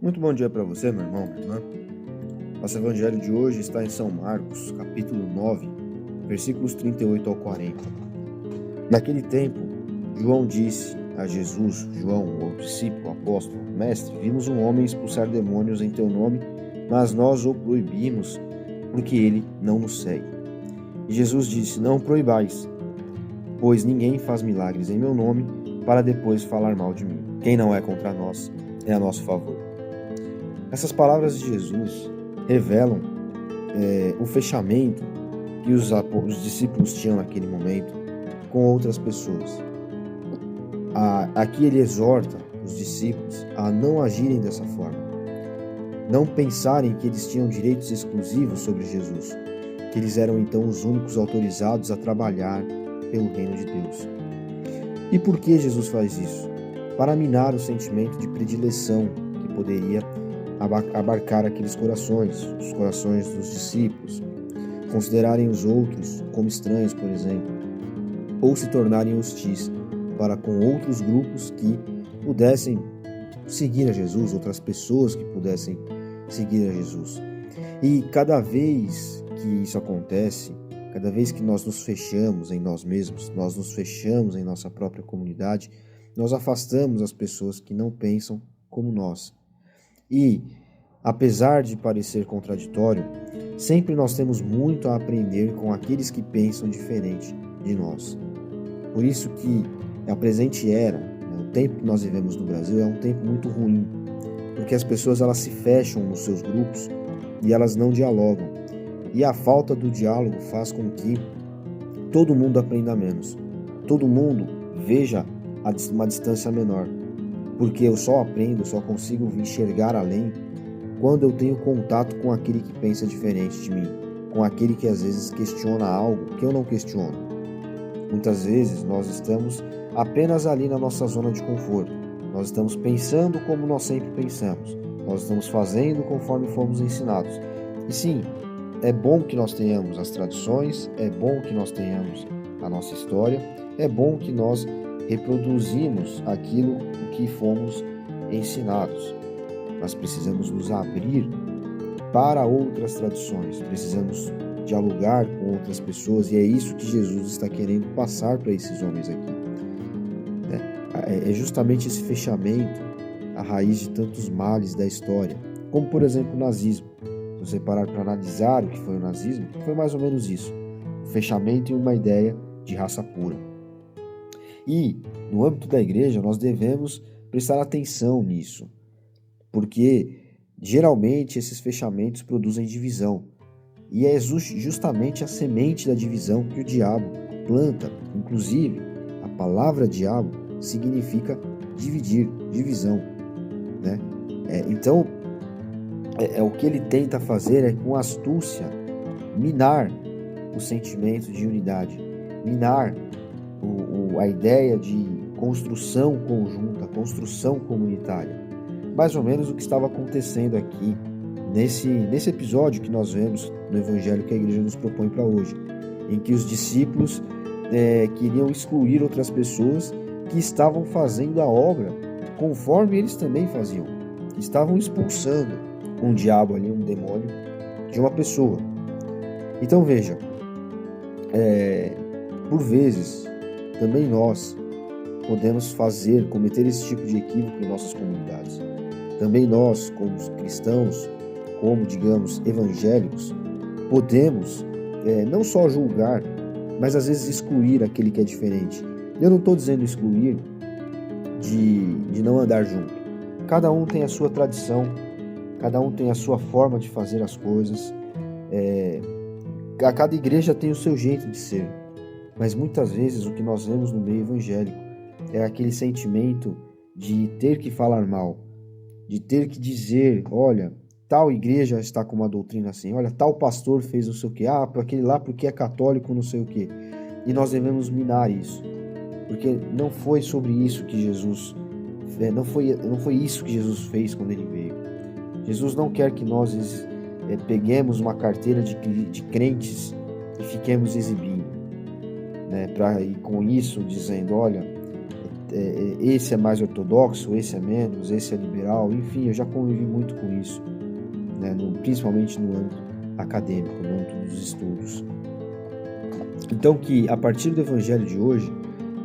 Muito bom dia para você, meu irmão, minha irmã. Nosso evangelho de hoje está em São Marcos, capítulo 9, versículos 38 ao 40. Naquele tempo, João disse a Jesus, João, o discípulo, o apóstolo: Mestre, vimos um homem expulsar demônios em teu nome, mas nós o proibimos, porque ele não nos segue. E Jesus disse: Não o proibais, pois ninguém faz milagres em meu nome para depois falar mal de mim. Quem não é contra nós é a nosso favor. Essas palavras de Jesus revelam o fechamento que os discípulos tinham naquele momento com outras pessoas. Aqui ele exorta os discípulos a não agirem dessa forma, não pensarem que eles tinham direitos exclusivos sobre Jesus, que eles eram então os únicos autorizados a trabalhar pelo reino de Deus. E por que Jesus faz isso? Para minar o sentimento de predileção que poderia abarcar aqueles corações, os corações dos discípulos, considerarem os outros como estranhos, por exemplo, ou se tornarem hostis para com outros grupos que pudessem seguir a Jesus, outras pessoas que pudessem seguir a Jesus. E cada vez que isso acontece, cada vez que nós nos fechamos em nós mesmos, nós nos fechamos em nossa própria comunidade, nós afastamos as pessoas que não pensam como nós. E, apesar de parecer contraditório, sempre nós temos muito a aprender com aqueles que pensam diferente de nós. Por isso que a presente era, o tempo que nós vivemos no Brasil, é um tempo muito ruim, porque as pessoas elas se fecham nos seus grupos e elas não dialogam. E a falta do diálogo faz com que todo mundo aprenda menos, todo mundo veja uma distância menor, porque eu só aprendo, eu só consigo enxergar além quando eu tenho contato com aquele que pensa diferente de mim, com aquele que às vezes questiona algo que eu não questiono. Muitas vezes nós estamos apenas ali na nossa zona de conforto, nós estamos pensando como nós sempre pensamos, nós estamos fazendo conforme fomos ensinados. E sim, é bom que nós tenhamos as tradições, é bom que nós tenhamos a nossa história, é bom que nós reproduzimos aquilo que fomos ensinados. Nós precisamos nos abrir para outras tradições, precisamos dialogar com outras pessoas, e é isso que Jesus está querendo passar para esses homens aqui. É justamente esse fechamento a raiz de tantos males da história, como por exemplo o nazismo. Se você parar para analisar o que foi o nazismo, foi mais ou menos isso, o fechamento em uma ideia de raça pura. E, no âmbito da igreja, nós devemos prestar atenção nisso, porque geralmente esses fechamentos produzem divisão, e é justamente a semente da divisão que o diabo planta. Inclusive, a palavra diabo significa dividir, divisão, né? Então, o que ele tenta fazer é, com astúcia, minar o sentimento de unidade, minar a ideia de construção conjunta, construção comunitária. Mais ou menos o que estava acontecendo aqui nesse episódio que nós vemos no evangelho que a igreja nos propõe para hoje, em que os discípulos queriam excluir outras pessoas que estavam fazendo a obra conforme eles também faziam, que estavam expulsando um diabo ali, um demônio de uma pessoa. Então veja, por vezes também nós podemos cometer esse tipo de equívoco em nossas comunidades. Também nós, como cristãos, como, digamos, evangélicos, podemos não só julgar, mas às vezes excluir aquele que é diferente. Eu não estou dizendo excluir de não andar junto. Cada um tem a sua tradição, cada um tem a sua forma de fazer as coisas, cada igreja tem o seu jeito de ser, mas muitas vezes o que nós vemos no meio evangélico é aquele sentimento de ter que falar mal, de ter que dizer, olha, tal igreja está com uma doutrina assim, olha, tal pastor fez não sei o que, para aquele lá porque é católico não sei o que, e nós devemos minar isso, porque não foi sobre isso que Jesus, não foi isso que Jesus fez quando ele veio. Jesus não quer que nós peguemos uma carteira de crentes e fiquemos exibindo, né, e com isso dizendo, olha, esse é mais ortodoxo, esse é menos, esse é liberal, enfim, eu já convivi muito com isso, né, principalmente no âmbito acadêmico, no âmbito dos estudos. Então que, a partir do Evangelho de hoje,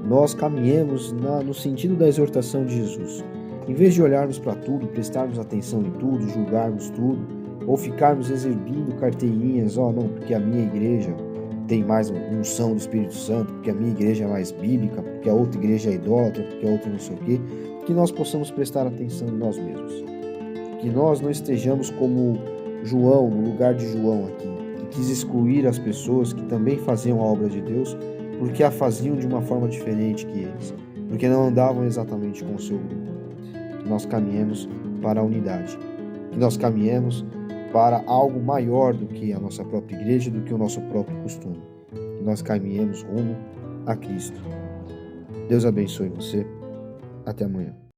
nós caminhemos no sentido da exortação de Jesus. Em vez de olharmos para tudo, prestarmos atenção em tudo, julgarmos tudo, ou ficarmos exibindo carteirinhas, não, porque a minha igreja tem mais unção do Espírito Santo, porque a minha igreja é mais bíblica, porque a outra igreja é idólatra, porque a outra não sei o quê, que nós possamos prestar atenção em nós mesmos. Que nós não estejamos como João, no lugar de João aqui, que quis excluir as pessoas que também faziam a obra de Deus, porque a faziam de uma forma diferente que eles, porque não andavam exatamente com o seu grupo. Que nós caminhemos para a unidade, que nós caminhemos para algo maior do que a nossa própria igreja, do que o nosso próprio costume. Que nós caminhemos rumo a Cristo. Deus abençoe você. Até amanhã.